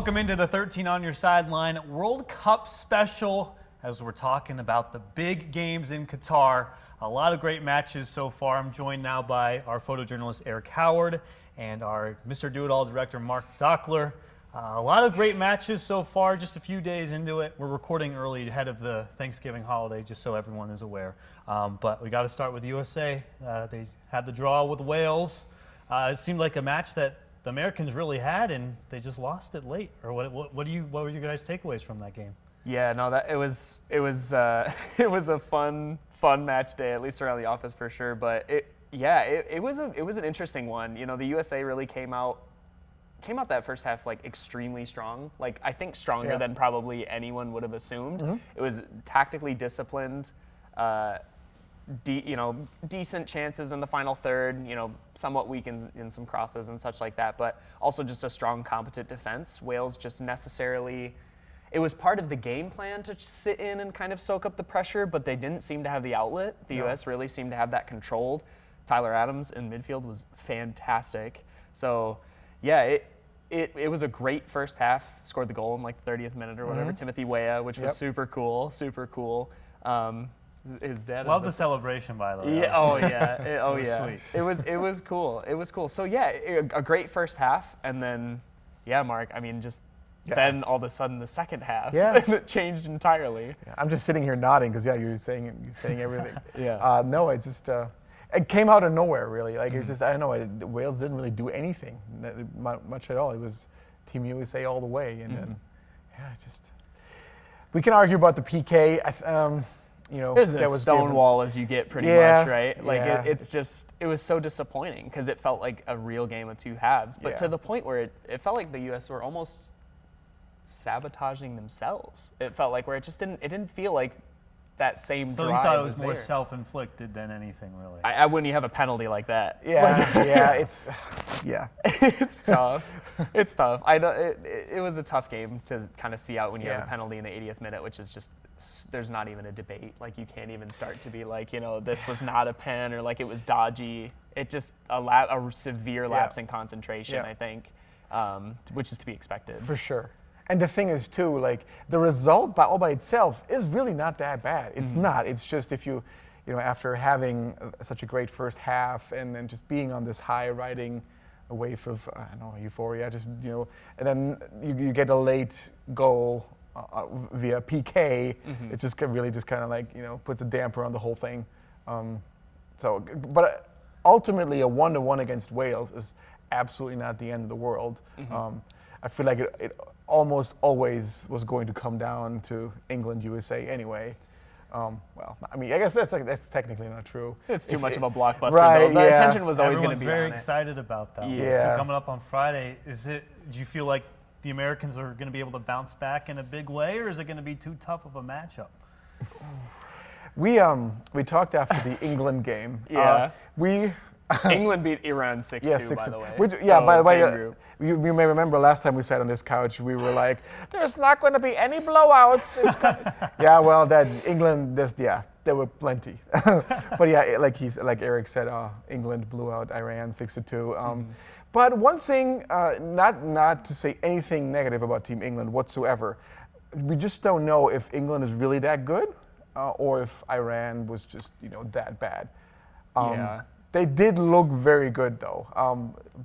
Welcome into the 13 on Your Sideline World Cup special as we're talking about the big games in Qatar. A lot of great matches so far. I'm joined now by our photojournalist Eric Howard and our Mr. Do-It-All director Mark Dockler. A lot of great matches so far, just a few days into it. We're recording early ahead of the Thanksgiving holiday, just so everyone is aware. But we got to start with USA. They had the draw with Wales. It seemed like a match that the Americans really had, and they just lost it late. Or what were your guys' takeaways from that game? Yeah, no, it was it was a fun match day, at least around the office for sure. But it was an interesting one. You know, the USA really came out that first half like extremely strong. Like I think stronger than probably anyone would have assumed. Mm-hmm. It was tactically disciplined. Decent chances in the final third, somewhat weak in some crosses and such like that, but also just a strong, competent defense. Wales just necessarily, it was part of the game plan to sit in and kind of soak up the pressure, but they didn't seem to have the outlet. The US really seemed to have that controlled. Tyler Adams in midfield was fantastic. So, yeah, it was a great first half. Scored the goal in like the 30th minute or whatever. Mm-hmm. Timothy Weah, which was super cool. His dad. Love the celebration, by the way. Yeah, Sweet. It was cool. So yeah, a great first half, and then Mark. I mean, then all of a sudden the second half, it changed entirely. Yeah, I'm just sitting here nodding because you're saying everything. Yeah. It just it came out of nowhere really. Like it's just I don't know. Wales didn't really do anything much at all. It was Team USA all the way, and then we can argue about the PK. It was as stonewall as you get pretty much, right? Like it was so disappointing because it felt like a real game of two halves, but to the point where it felt like the U.S. were almost sabotaging themselves. It felt like where it didn't feel like that same drive. So you thought it was more there. Self-inflicted than anything, really? I when you have a penalty like that. It's tough. It's tough. I know it was a tough game to kind of see out when you have a penalty in the 80th minute, which is just. There's not even a debate. Like you can't even start to be like, this was not a pen or like it was dodgy. It just a severe lapse in concentration, I think, which is to be expected. For sure. And the thing is too, like the result all by itself is really not that bad. It's not. It's just if you after having such a great first half and then just being on this high, riding a wave of euphoria, and then you get a late goal. Via PK, it just really just kind of like puts a damper on the whole thing. But ultimately, a 1-1 against Wales is absolutely not the end of the world. I feel like it almost always was going to come down to England USA anyway. I guess that's technically not true. It's too much of a blockbuster. Right? The attention was always going to be very on it. excited about that. Yeah. So coming up on Friday, do you feel like the Americans are going to be able to bounce back in a big way, or is it going to be too tough of a matchup? We talked after the England game. England beat Iran 6-2, by the way. By the way, you may remember last time we sat on this couch, we were like, "There's not going to be any blowouts." There were plenty. But like Eric said, England blew out Iran 6-2. But one thing, not to say anything negative about Team England whatsoever, we just don't know if England is really that good, or if Iran was just that bad. They did look very good though,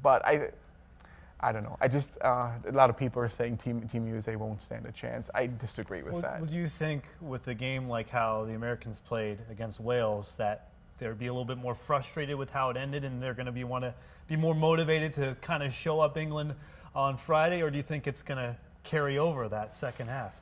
but I don't know. A lot of people are saying Team USA won't stand a chance. I disagree with that. Would you think with a game like how the Americans played against Wales that they'd be a little bit more frustrated with how it ended and they're going to want to be more motivated to kind of show up England on Friday, or do you think it's going to carry over that second half?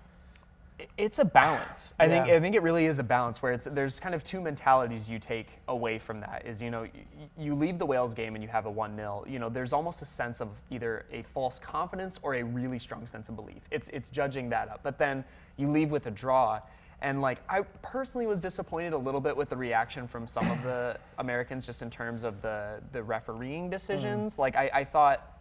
It's a balance. I think it really is a balance where there's kind of two mentalities you take away from that. Is you leave the Wales game and you have a 1-0. There's almost a sense of either a false confidence or a really strong sense of belief. It's judging that up. But then you leave with a draw. And I personally was disappointed a little bit with the reaction from some of the Americans just in terms of the refereeing decisions. I thought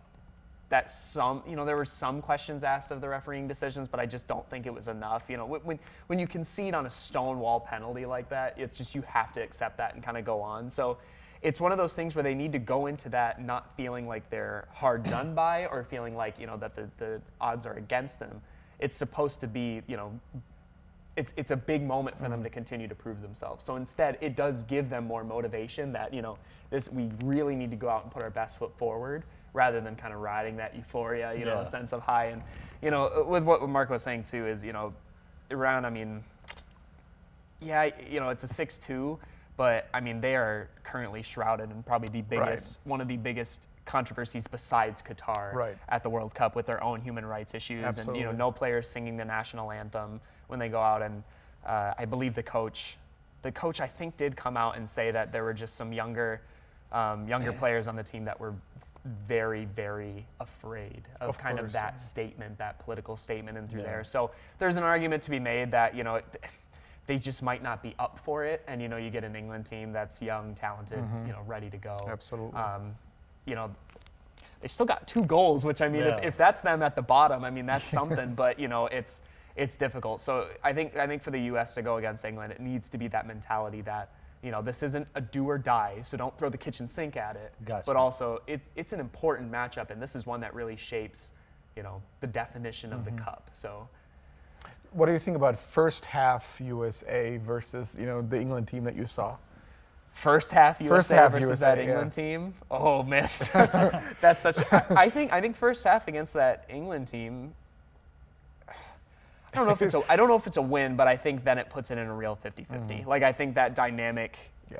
that there were some questions asked of the refereeing decisions, but I just don't think it was enough. When you concede on a stonewall penalty like that, it's just you have to accept that and kind of go on. So it's one of those things where they need to go into that not feeling like they're hard done by or feeling like, that the odds are against them. It's supposed to be, it's a big moment for them to continue to prove themselves. So instead, it does give them more motivation that, we really need to go out and put our best foot forward rather than kind of riding that euphoria, a sense of high. And, with what Mark was saying too is, Iran, it's a 6-2, but they are currently shrouded in probably the biggest, one of the biggest controversies besides Qatar at the World Cup with their own human rights issues. Absolutely. And, no players singing the national anthem when they go out. And I believe the coach I think did come out and say that there were just some younger players on the team that were very, very afraid of kind of that statement, that political statement in through there. So there's an argument to be made that, they just might not be up for it. And, you get an England team that's young, talented, ready to go. Absolutely. They still got 2 goals, which, if that's them at the bottom, that's something. But, it's difficult. So I think for the U.S. to go against England, it needs to be that mentality that, this isn't a do or die, so don't throw the kitchen sink at it. Gotcha. But also, it's an important matchup, and this is one that really shapes, the definition of the cup. So, what do you think about first half USA versus the England team that you saw? First half USA versus USA, that England team. Oh man, that's such. I think first half against that England team. I don't know if it's a win, but I think then it puts it in a real 50-50. Like I think that dynamic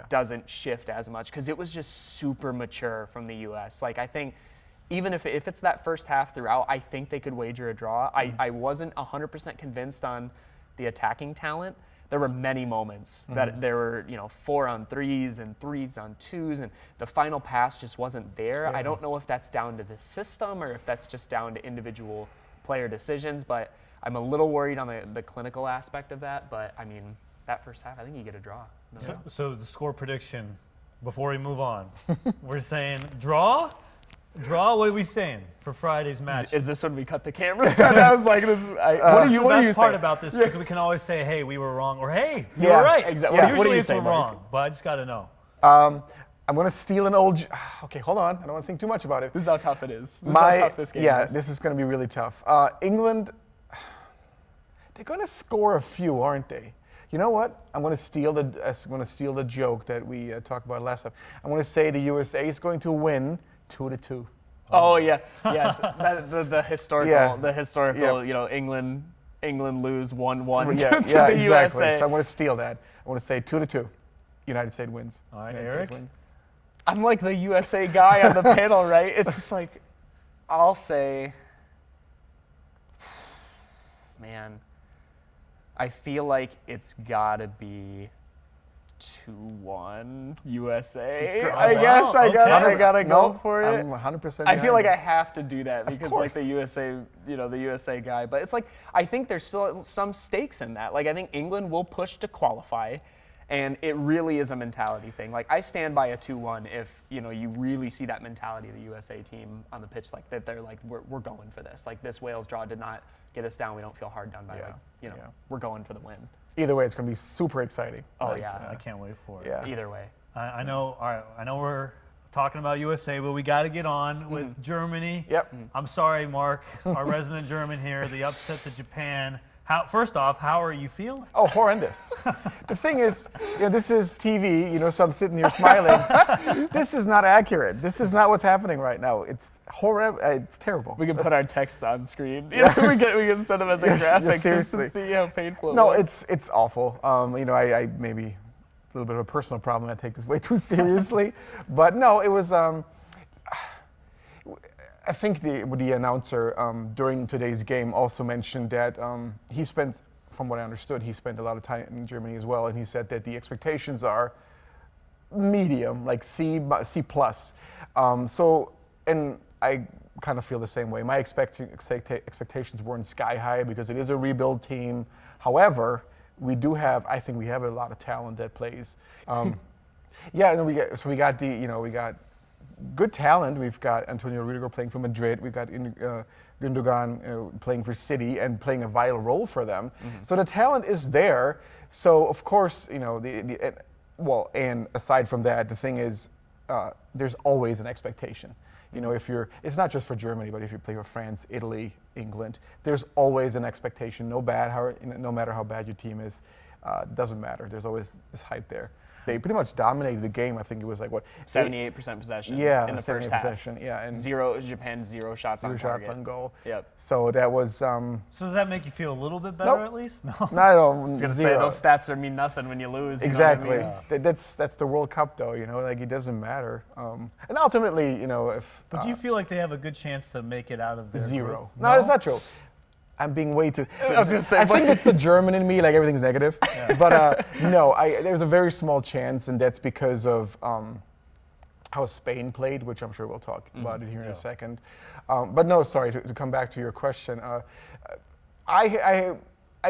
doesn't shift as much because it was just super mature from the U.S. Like I think even if it's that first half throughout, I think they could wager a draw. I wasn't 100% convinced on the attacking talent. There were many moments that there were 4-on-3s and 3s-on-2s, and the final pass just wasn't there. Yeah. I don't know if that's down to the system or if that's just down to individual player decisions, but I'm a little worried on the clinical aspect of that. But that first half, I think you get a draw. So the score prediction before we move on, we're saying draw. Draw? What are we saying for Friday's match? Is this when we cut the cameras? I was like, this. What are you the best part saying? about this is we can always say, hey, we were wrong, or hey, you were right. Exactly. Yeah. Usually it's we're wrong, but I just got to know. I'm going to steal an old. Okay, hold on. I don't want to think too much about it. This is how tough it is. This is how tough this game is. This is going to be really tough. England, they're going to score a few, aren't they? You know what? I'm going to steal the joke that we talked about last time. I'm going to say the USA is going to win 2-2. Oh yeah, yes. The historical, England lose 1-1 to the exactly. USA. So I'm going to steal that. I want to say 2-2. United States wins. All right, United Eric. I'm like the USA guy on the panel, right? It's just like, I'll say, man, I feel like it's got to be 2-1 USA. I guess I gotta go for it. I'm 100%. I feel like I have to do that because like the USA, the USA guy. But it's like I think there's still some stakes in that. Like I think England will push to qualify, and it really is a mentality thing. Like I stand by a 2-1 if you really see that mentality of the USA team on the pitch, like that they're like we're going for this. Like this Wales draw did not get us down. We don't feel hard done by we're going for the win. Either way, it's going to be super exciting. Oh, yeah. I can't wait for it. Yeah. Either way. I know. All right. I know we're talking about USA, but we got to get on with Germany. Yep. I'm sorry, Mark, our resident German here. The upset to Japan. First off, how are you feeling? Oh, horrendous. The thing is, this is TV, so I'm sitting here smiling. This is not accurate. This is not what's happening right now. It's horrible. It's terrible. We can put our text on screen. We can send them as a graphic just to see how painful it was. No, it's awful. I maybe a little bit of a personal problem. I take this way too seriously. But no, it was... I think the announcer during today's game also mentioned that he spent, from what I understood, he spent a lot of time in Germany as well, and he said that the expectations are medium, like C plus. And I kind of feel the same way. My expectations weren't sky high because it is a rebuild team. However, I think we have a lot of talent that plays. And then we got good talent. We've got Antonio Rudiger playing for Madrid. We've got Gundogan playing for City and playing a vital role for them. So the talent is there. So of course, and aside from that, the thing is, there's always an expectation. You know, it's not just for Germany, but if you play for France, Italy, England, there's always an expectation. No matter how bad your team is, doesn't matter. There's always this hype there. They pretty much dominated the game. I think it was like 78% possession. Yeah, in the first half. Possession. Yeah, and Japan 0 shots on target. 0 shots on goal. Yep. So that was. So does that make you feel a little bit better at least? No. Not at all. I was gonna say those stats mean nothing when you lose. You Exactly. know what I mean? That's the World Cup, though. You know, like it doesn't matter. And ultimately, you know, if. But do you feel like they have a good chance to make it out of their 0? group? No, that's not true. I'm being way too. I was gonna say. I think it's the German in me, like everything's negative. Yeah. But no, there's a very small chance, and that's because of how Spain played, which I'm sure we'll talk about it here in a second. But no, sorry, to come back to your question. I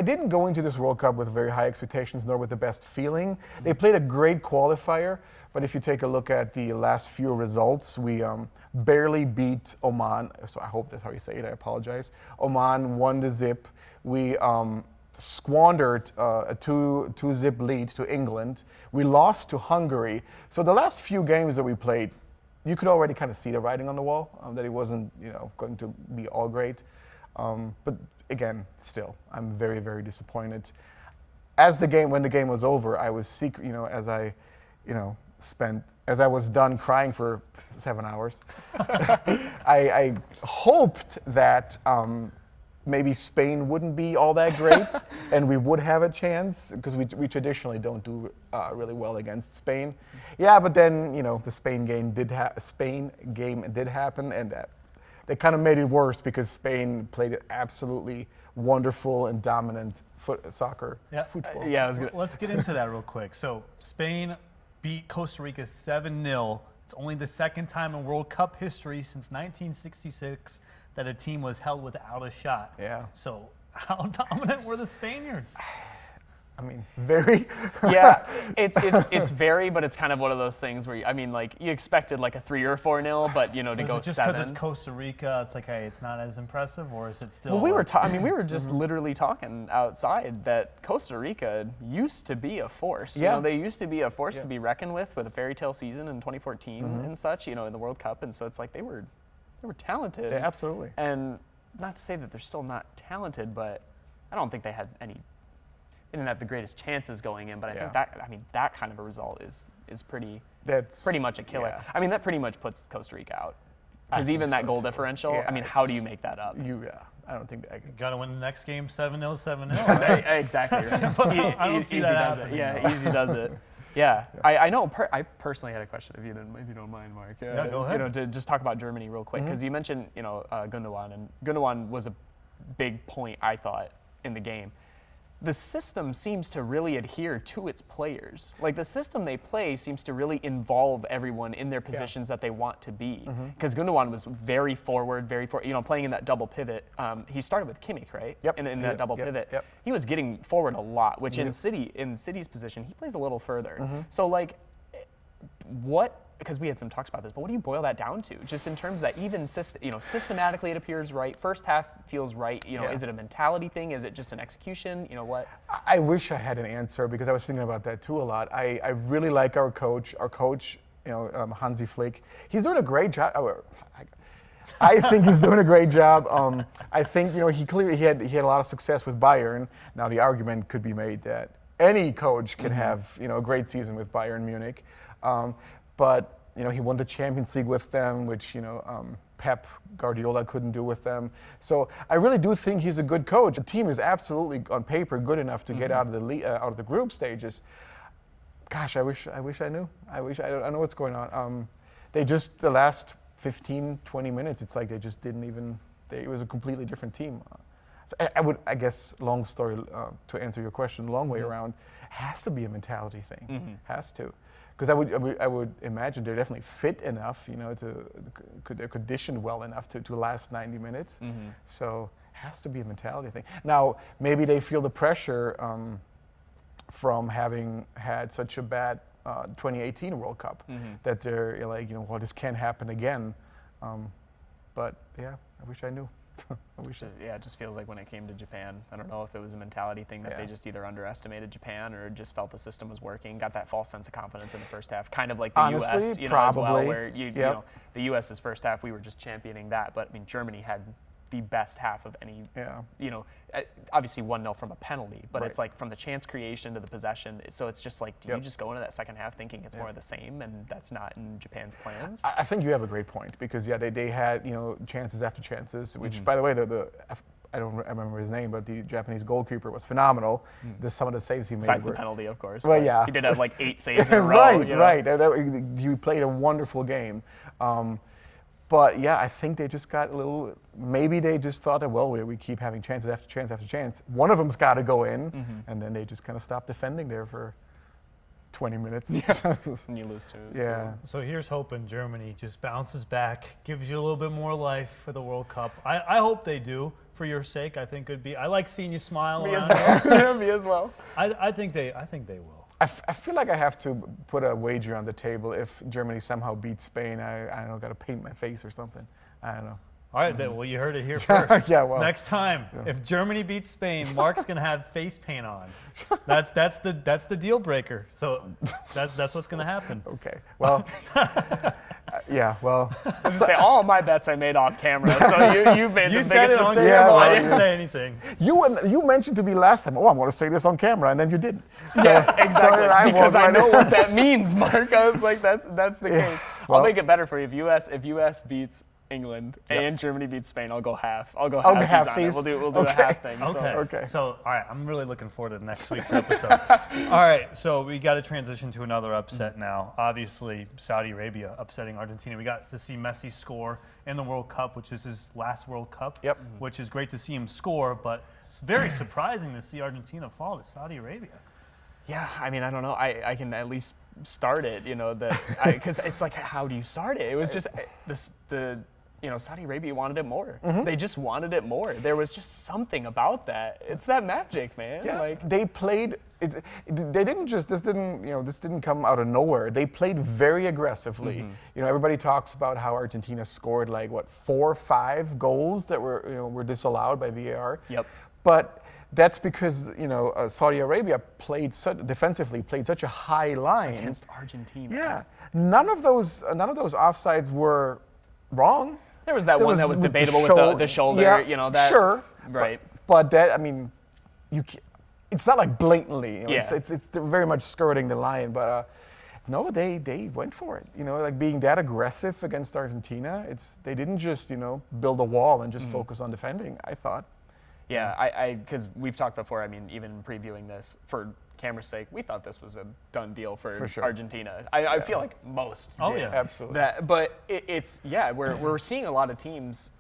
didn't go into this World Cup with very high expectations, nor with the best feeling. They played a great qualifier, but if you take a look at the last few results, we barely beat Oman. So I hope that's how you say it. I apologize. Oman won the zip. We squandered a two-zip lead to England. We lost to Hungary. So the last few games that we played, you could already kind of see the writing on the wall, that it wasn't, you know, going to be all great. But again, still, I'm very, very disappointed. When the game was over, I was as I was done crying for 7 hours, I hoped that maybe Spain wouldn't be all that great and we would have a chance, because we traditionally don't do really well against Spain. Yeah, but then, you know, the Spain game did happen, and that kind of made it worse because Spain played it absolutely wonderful and dominant football. Yeah, Let's get into that real quick. So Spain beat Costa Rica 7-0. It's only the second time in World Cup history since 1966 that a team was held without a shot. Yeah. So how dominant were the Spaniards? I mean, very. Yeah, it's very, but it's kind of one of those things where you expected like a 3 or 4-0, but to go 7. Just because it's Costa Rica, it's like, hey, it's not as impressive, or is it still? Well, we were just literally talking outside that Costa Rica used to be a force. Yeah. They used to be a force to be reckoned with a fairy tale season in 2014 and such. In the World Cup, and so it's like they were talented. Yeah, absolutely. And not to say that they're still not talented, but I don't think they had any. They didn't have the greatest chances going in, but I think that kind of a result is pretty much a killer. Yeah. I mean, that pretty much puts Costa Rica out. Because even that goal differential, how do you make that up? I don't think I could. Got to win the next game 7-0, 7-0. Exactly. Right. I don't see that happening. Yeah, easy does it. Yeah, I know. I personally had a question, if you don't mind, Mark. Yeah, go ahead. To just talk about Germany real quick, because you mentioned Gundogan, and Gundogan was a big point, I thought, in the game. The system seems to really adhere to its players. Like, the system they play seems to really involve everyone in their positions that they want to be. Because Gundogan was very forward, playing in that double pivot. He started with Kimmich, right? Yep. In that double pivot. Yep. He was getting forward a lot, which in City's position, he plays a little further. So, like, because we had some talks about this, but what do you boil that down to? Just in terms that even systematically it appears right. First half feels right. Is it a mentality thing? Is it just an execution? What? I wish I had an answer, because I was thinking about that too a lot. I really like our coach. Hansi Flick. He's doing a great job. I think he's doing a great job. I think he clearly had a lot of success with Bayern. Now the argument could be made that any coach can have a great season with Bayern Munich. But he won the Champions League with them, which Pep Guardiola couldn't do with them. So I really do think he's a good coach. The team is absolutely on paper good enough to get out of the group stages. Gosh, I wish I knew. I know what's going on. The last 15, 20 minutes, it's like they just didn't even. It was a completely different team. So I guess, long story to answer your question, long way around, has to be a mentality thing. Has to. Because I would imagine they're definitely fit enough, they're conditioned well enough to last 90 minutes. So it has to be a mentality thing. Now, maybe they feel the pressure from having had such a bad 2018 World Cup that they're like, this can't happen again. But yeah, I wish I knew. Yeah, it just feels like when it came to Japan, I don't know if it was a mentality thing that they just either underestimated Japan or just felt the system was working, got that false sense of confidence in the first half, kind of like the Honestly, U.S. As probably. well, where you know the U.S.'s first half we were just championing that, but I mean Germany had the best half of any. You know, obviously 1-0 from a penalty, but it's like from the chance creation to the possession. So it's just like, do you just go into that second half thinking it's more of the same, and that's not in Japan's plans? I think you have a great point because they had chances after chances, which by the way I don't remember his name, but the Japanese goalkeeper was phenomenal. Some of the saves he made. Besides the penalty, of course. Well, yeah, he did have like 8 saves in a row. Right. He played a wonderful game. But yeah, I think they just got a little. Maybe they just thought that we keep having chances after chance after chance. One of them's got to go in, and then they just kind of stopped defending there for 20 minutes. And you lose to. Yeah. So here's hoping Germany just bounces back, gives you a little bit more life for the World Cup. I hope they do for your sake. I think it'd be. I like seeing you smile. Me as well. I think they will. I feel like I have to put a wager on the table if Germany somehow beats Spain. I don't know, got to paint my face or something. I don't know. All right, then, well, you heard it here first. Yeah, well. Next time, if Germany beats Spain, Mark's gonna have face paint on. That's the deal breaker. So that's what's gonna happen. Okay. Well. Yeah. Well. Say all my bets I made off camera. So you made the biggest mistake. I didn't say anything. You mentioned to me last time. Oh, I'm going to say this on camera, and then you didn't. Yeah, exactly. Because I know what that means, Mark. I was like, that's the case. Well, I'll make it better for you. If US beats England and Germany beats Spain, I'll go half. I'll go half. We'll do a half thing. Okay. So, all right, I'm really looking forward to next week's episode. All right, so we got to transition to another upset now. Obviously, Saudi Arabia upsetting Argentina. We got to see Messi score in the World Cup, which is his last World Cup. Yep. Which is great to see him score, but it's very surprising to see Argentina fall to Saudi Arabia. Yeah, I mean, I don't know. I can at least start it, because it's like, how do you start it? It was just Saudi Arabia wanted it more. They just wanted it more. There was just something about that. It's that magic, man. Yeah. They played. They didn't just. This didn't come out of nowhere. They played very aggressively. Everybody talks about how Argentina scored 4 or 5 goals that were disallowed by VAR. Yep. But that's because Saudi Arabia defensively played such a high line against Argentina. Yeah, none of those offsides were wrong. There was that one that was debatable with the shoulder. Yeah, that sure, right. But that, I mean, it's not like blatantly. Yeah. It's very much skirting the line. But no, they went for it. Being that aggressive against Argentina. They didn't just build a wall and just focus on defending. I thought. Yeah, because we've talked before. I mean, even previewing this for camera's sake, we thought this was a done deal for sure. Argentina. I feel like most. Oh did. yeah, absolutely. But we're seeing a lot of teams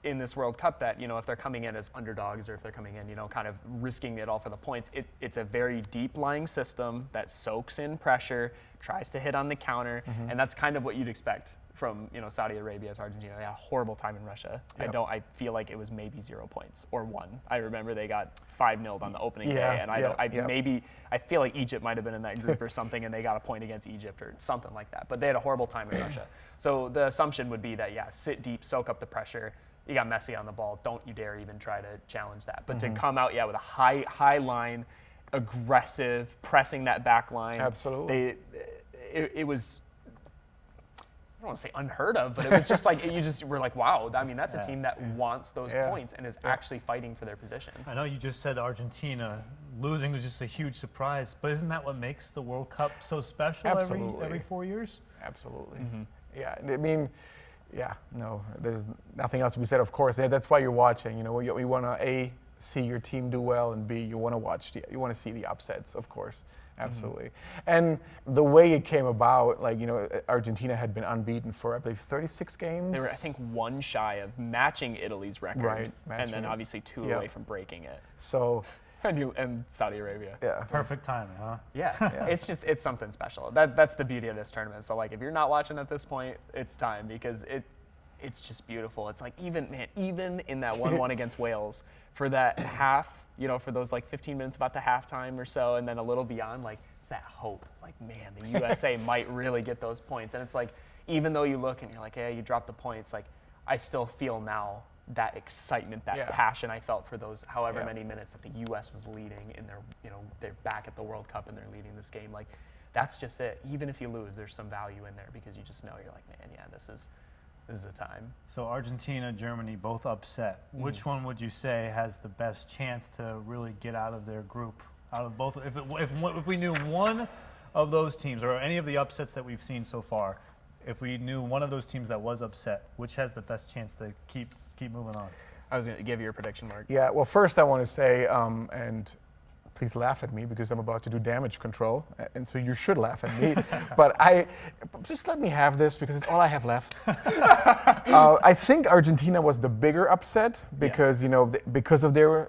in this World Cup that if they're coming in as underdogs or if they're coming in kind of risking it all for the points. It's a very deep lying system that soaks in pressure, tries to hit on the counter, and that's kind of what you'd expect from Saudi Arabia to Argentina. They had a horrible time in Russia. Yep. I feel like it was maybe 0 points or 1. I remember they got 5-0 on the opening day, and I feel like Egypt might have been in that group or something, and they got a point against Egypt or something like that. But they had a horrible time in Russia. So the assumption would be that sit deep, soak up the pressure. You got Messi on the ball. Don't you dare even try to challenge that. But to come out with a high line, aggressive, pressing that back line. Absolutely. It was. I don't want to say unheard of, but it was just like, you just were like, wow, I mean, that's a team that wants those points and is actually fighting for their position. I know you just said Argentina losing was just a huge surprise, but isn't that what makes the World Cup so special every 4 years? Absolutely. Yeah, I mean, no, there's nothing else to be said, of course. That's why you're watching. You want to, see your team do well, and B, you want to see the upsets, of course. Absolutely. And the way it came about, Argentina had been unbeaten for, I believe, 36 games. They were, I think, 1 shy of matching Italy's record. Right. And then obviously 2 away from breaking it. So. And Saudi Arabia. Yeah. Perfect timing, huh? Yeah. It's something special. That's the beauty of this tournament. So, if you're not watching at this point, it's time because it's just beautiful. It's like, even in that 1-1 against Wales, for that half, for those 15 minutes about the halftime or so, and then a little beyond, it's that hope. Man, the USA might really get those points. And it's even though you look and you're like, hey, you dropped the points, I still feel now that excitement, that passion I felt for those however many minutes that the U.S. was leading in their, they're back at the World Cup and they're leading this game. Like, that's just it. Even if you lose, there's some value in there because you just know you're like, man, yeah, this is the time. So Argentina, Germany, both upset. Which one would you say has the best chance to really get out of their group? Out of both, if we knew one of those teams or any of the upsets that we've seen so far, if we knew one of those teams that was upset, which has the best chance to keep moving on? I was going to give you your prediction, Mark. Yeah, well, first I want to say, and please laugh at me because I'm about to do damage control, and so you should laugh at me. But just let me have this because it's all I have left. I think Argentina was the bigger upset because because of their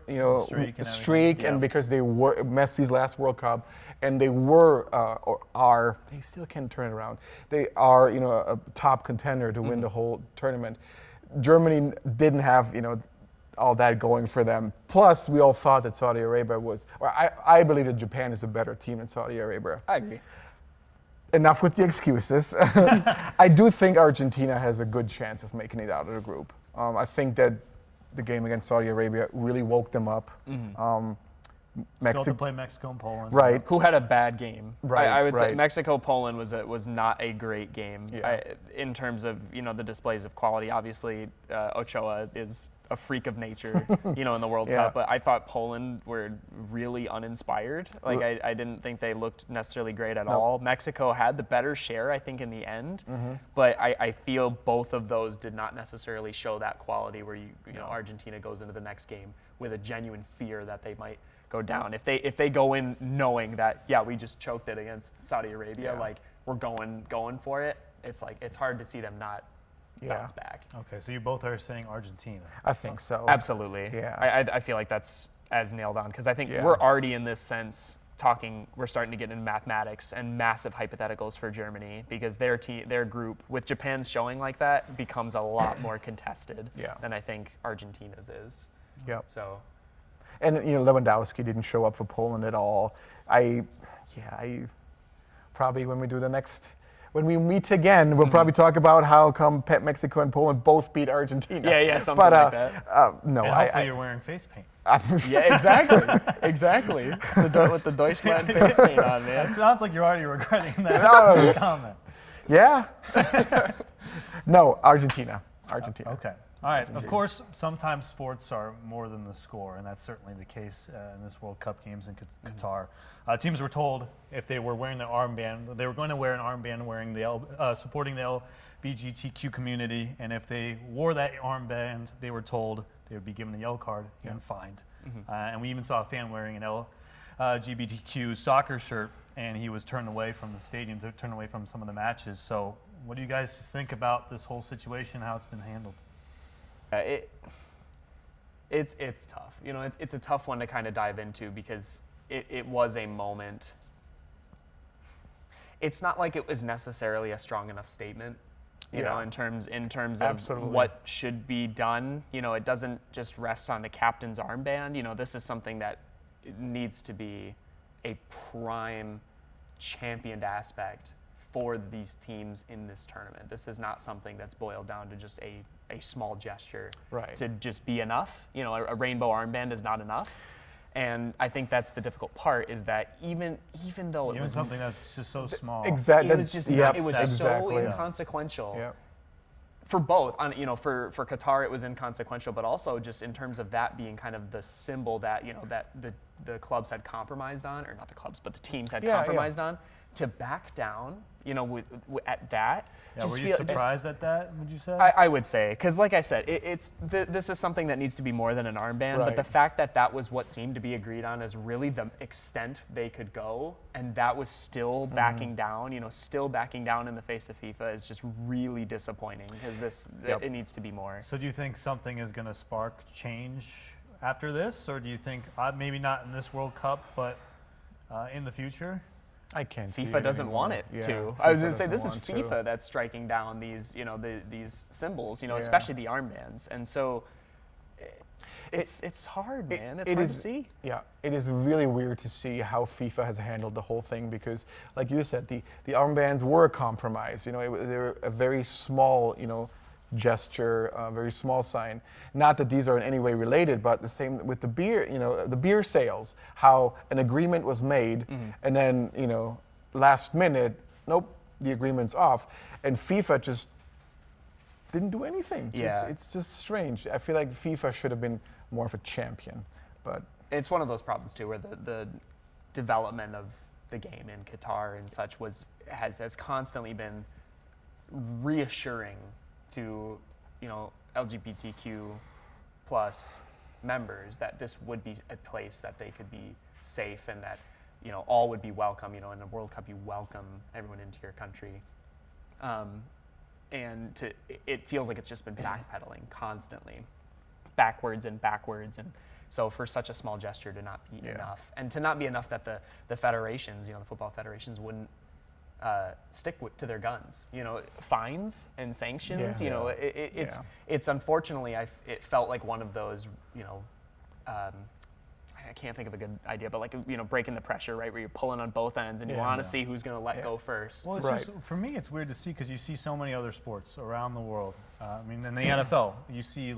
streak and because they were Messi's last World Cup, and they were or are, they still can turn it around. They are a top contender to win the whole tournament. Germany didn't have all that going for them. Plus, we all thought that Saudi Arabia was, or I believe that Japan is a better team than Saudi Arabia. I agree. Enough with the excuses. I do think Argentina has a good chance of making it out of the group. I think that the game against Saudi Arabia really woke them up. Still have to play Mexico and Poland. Right. Who had a bad game. Right. I would say Mexico-Poland was not a great game in terms of the displays of quality. Obviously, Ochoa is a freak of nature, in the World Cup. But I thought Poland were really uninspired. Like I didn't think they looked necessarily great at all. Mexico had the better share, I think, in the end. But I feel both of those did not necessarily show that quality where Argentina goes into the next game with a genuine fear that they might go down. If they go in knowing that we just choked it against Saudi Arabia, like we're going for it, it's hard to see them not bounce back. Okay, so you both are saying Argentina. I think so. Absolutely. Yeah. I feel like that's as nailed on because I think we're already in this sense we're starting to get into mathematics and massive hypotheticals for Germany because their group with Japan's showing like that becomes a lot more contested than I think Argentina's is. Yeah. So. And Lewandowski didn't show up for Poland at all. I probably when we meet again, we'll probably talk about how come Mexico and Poland both beat Argentina. Yeah, something like that. No, and hopefully you're wearing face paint. Yeah, exactly. With the Deutschland face paint on, man. It sounds like you're already regretting that comment. Yeah. No, Argentina. Okay. All right. Of course, sometimes sports are more than the score, and that's certainly the case in this World Cup games in Qatar. Teams were told if they were wearing the armband, they were going to wear an armband wearing supporting the LGBTQ community, and if they wore that armband, they were told they would be given a yellow card and fined. And we even saw a fan wearing an LGBTQ soccer shirt, and he was turned away from the stadium, turned away from some of the matches. So what do you guys just think about this whole situation, how it's been handled? It's tough. It's a tough one to kind of dive into because it was a moment. It's not like it was necessarily a strong enough statement, in terms of Absolutely. what should be done. It doesn't just rest on the captain's armband. This is something that needs to be a prime championed aspect for these teams in this tournament. This is not something that's boiled down to just a small gesture to just be enough. A rainbow armband is not enough. And I think that's the difficult part is that even though it was something that's just so small. Exactly. It was just it was so inconsequential. Yeah. For both, for Qatar it was inconsequential, but also just in terms of that being kind of the symbol that that the clubs had compromised on, or not the clubs, but the teams had compromised on, to back down, at that. Yeah, were you surprised at that, would you say? I would say, because like I said, this is something that needs to be more than an armband, but the fact that that was what seemed to be agreed on is really the extent they could go, and that was still backing down, still backing down in the face of FIFA is just really disappointing, because it needs to be more. So do you think something is going to spark change after this, or do you think maybe not in this World Cup, but in the future? I can't see FIFA doesn't anymore. want it Yeah, to. FIFA I was going to say this is doesn't FIFA want to. that's striking down these, these symbols, especially the armbands, and so it's hard, man. It's hard to see. Yeah, it is really weird to see how FIFA has handled the whole thing because, like you said, the armbands were a compromise. They were a very small, gesture, a very small sign. Not that these are in any way related, but the same with the beer, the beer sales, how an agreement was made, and then, last minute, nope, the agreement's off. And FIFA just didn't do anything. It's just strange. I feel like FIFA should have been more of a champion, but it's one of those problems too, where the development of the game in Qatar and such has constantly been reassuring to LGBTQ plus members that this would be a place that they could be safe and that all would be welcome. In the World Cup, you welcome everyone into your country, and it feels like it's just been backpedaling constantly, backwards, and so for such a small gesture to not be enough, and to not be enough that the federations, the football federations, wouldn't stick to their guns. Fines and sanctions. It's unfortunately it felt like one of those. I can't think of a good idea, but breaking the pressure, right, where you're pulling on both ends and you want to see who's going to let go first. Well, it's just, for me, it's weird to see because you see so many other sports around the world. In the NFL, you see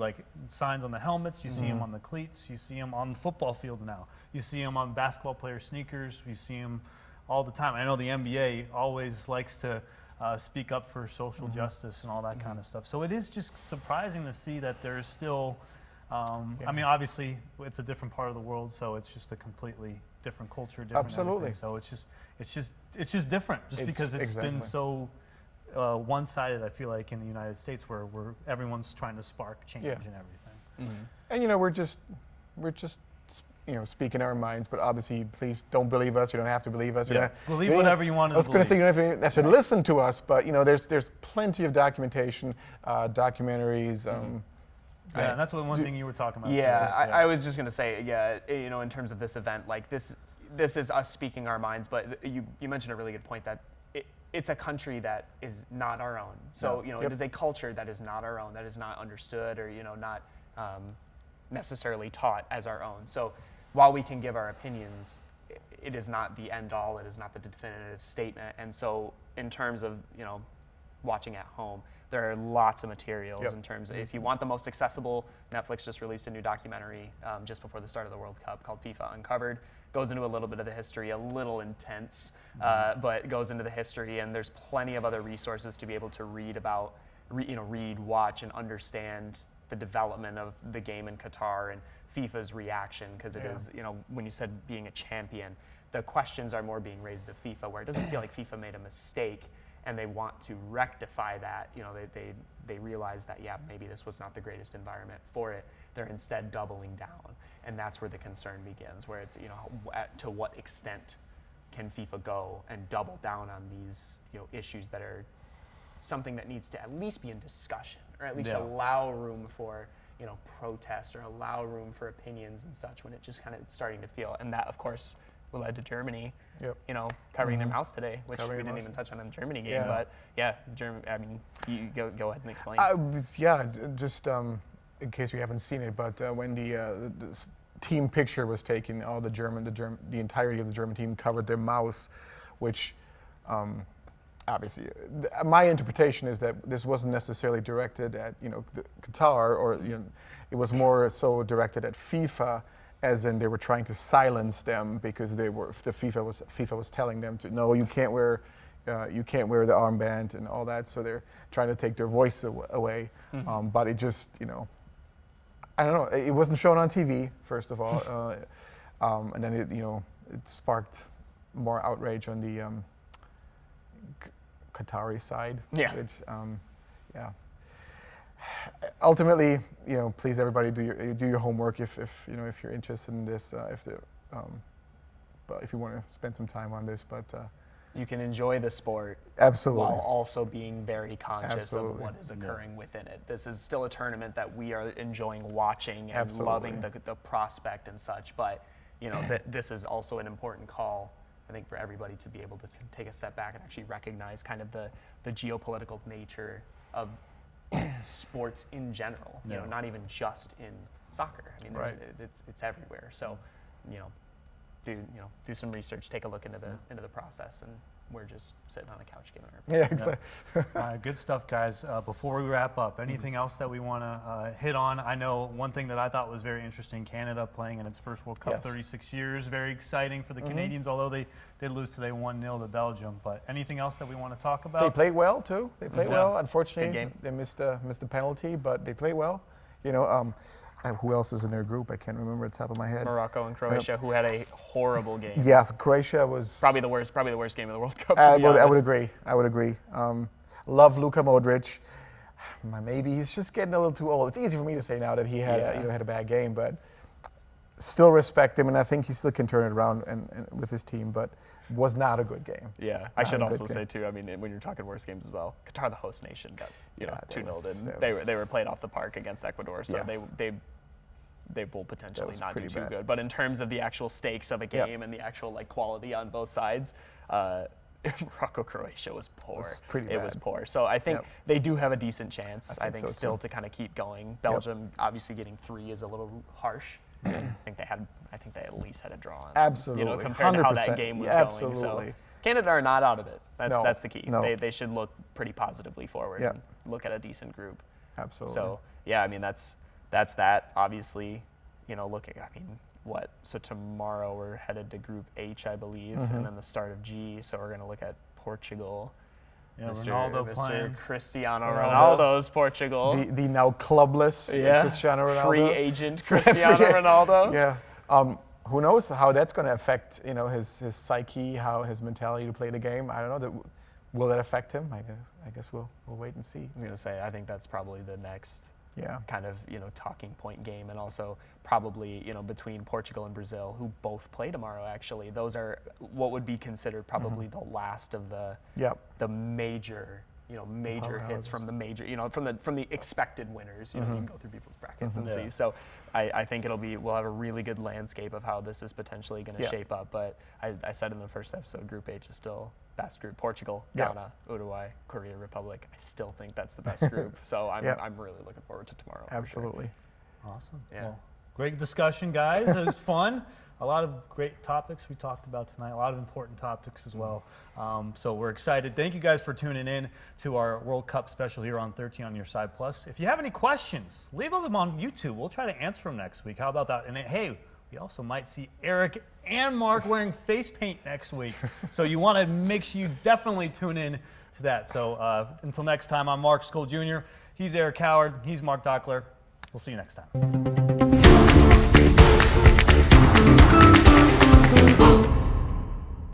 signs on the helmets, you see them on the cleats, you see them on the football fields now, you see them on basketball player sneakers, you see them all the time. I know the NBA always likes to speak up for social justice and all that kind of stuff. So it is just surprising to see that there's still. Obviously, it's a different part of the world, so it's just a completely different culture, different everything. So it's just different, because it's been so one-sided. I feel like in the United States, where everyone's trying to spark change and everything. And we're just speaking our minds, but obviously, please don't believe us. You don't have to believe us. Believe whatever you want to believe. I was going to say you don't even have to listen to us, but there's plenty of documentation, documentaries. And that's one thing you were talking about. I was just going to say, in terms of this event, this is us speaking our minds, but you mentioned a really good point that it's a country that is not our own. So, it is a culture that is not our own, that is not understood or, not necessarily taught as our own. So while we can give our opinions, it is not the end all, it is not the definitive statement. And so in terms of, watching at home, there are lots of materials in terms of, if you want the most accessible, Netflix just released a new documentary just before the start of the World Cup called FIFA Uncovered. Goes into a little bit of the history, a little intense, but goes into the history, and there's plenty of other resources to be able to read about, read, watch, and understand the development of the game in Qatar and FIFA's reaction, because it is, when you said being a champion, the questions are more being raised of FIFA, where it doesn't feel like FIFA made a mistake and they want to rectify that. They realize that, maybe this was not the greatest environment for it. They're instead doubling down. And that's where the concern begins, where it's, to what extent can FIFA go and double down on these, issues that are something that needs to at least be in discussion, or at least allow room for, protest, or allow room for opinions and such, when it just kind of starting to feel. And that, of course, led to Germany, covering their mouths today, which we didn't even touch on in the Germany game. But you go ahead and explain. Just in case you haven't seen it, but when the team picture was taken, the entirety of the German team covered their mouths, which obviously, my interpretation is that this wasn't necessarily directed at Qatar, or it was more so directed at FIFA, as in they were trying to silence them because FIFA was telling them to, no, you can't wear the armband and all that. So they're trying to take their voice away. But it just I don't know. It wasn't shown on TV, first of all, and then it sparked more outrage on the Qatari side. Which, ultimately, please everybody do your homework if you're interested in this. But if you want to spend some time on this, but you can enjoy the sport absolutely while also being very conscious of what is occurring within it. This is still a tournament that we are enjoying watching and loving the prospect and such. But this is also an important call, I think, for everybody to be able to take a step back and actually recognize kind of the geopolitical nature of sports in general. Not even just in soccer. I mean, it's everywhere. So, do some research, take a look into the process, and we're just sitting on the couch getting our. Yeah, exactly. Good stuff, guys. Before we wrap up, anything else that we want to hit on? I know one thing that I thought was very interesting, Canada playing in its first World Cup, 36 years. Very exciting for the Canadians, although they did lose today 1-0 to Belgium. But anything else that we want to talk about? They played well, too. They played well. Unfortunately, game. they missed the penalty, but they played well. You know, who else is in their group? I can't remember at the top of my head. Morocco and Croatia, who had a horrible game. Yes, Croatia was probably the worst game of the World Cup. I would agree. Love Luka Modric. Maybe he's just getting a little too old. It's easy for me to say now that he had had a bad game, but still respect him, and I think he still can turn it around and with his team. But was not a good game. Yeah, I should also say too. I mean, when you're talking worst games as well, Qatar, the host nation, got 2-0. They were played off the park against Ecuador, so they will potentially not do too good. But in terms of the actual stakes of a game and the actual quality on both sides, Morocco Croatia was poor. It was poor. So I think they do have a decent chance. I think still to kind of keep going. Belgium obviously getting 3 is a little harsh. I think they at least had a draw. Absolutely. Compared to how that game was going. So Canada are not out of it. That's the key. No. They should look pretty positively forward and look at a decent group. Absolutely. So I mean that's that. Obviously, looking. I mean, what? So tomorrow we're headed to Group H, I believe, and then the start of G. So we're going to look at Portugal. Yeah, Ronaldo playing. Cristiano Ronaldo's Portugal. The now clubless Cristiano Ronaldo. Free agent Cristiano Ronaldo. Yeah. Who knows how that's going to affect his psyche, how his mentality to play the game. I don't know. Will that affect him? I guess we'll wait and see. I was going to say I think that's probably the next kind of talking point game, and also probably between Portugal and Brazil, who both play tomorrow. Actually, those are what would be considered probably the last of the major hits from the major from the expected winners. You can go through people's brackets and see. So I think we'll have a really good landscape of how this is potentially going to shape up. But I said in the first episode, Group H is still best group. Portugal, Ghana, Uruguay, Korea Republic. I still think that's the best group. So I'm really looking forward to tomorrow. Absolutely. Awesome. Yeah. Well, great discussion, guys. It was fun. A lot of great topics we talked about tonight. A lot of important topics as well. So we're excited. Thank you guys for tuning in to our World Cup special here on 13 on Your Side Plus. If you have any questions, leave them on YouTube. We'll try to answer them next week. How about that? And hey, we also might see Eric and Mark wearing face paint next week. So you want to make sure you definitely tune in to that. So until next time, I'm Mark Skoll Jr. He's Eric Howard. He's Mark Dockler. We'll see you next time.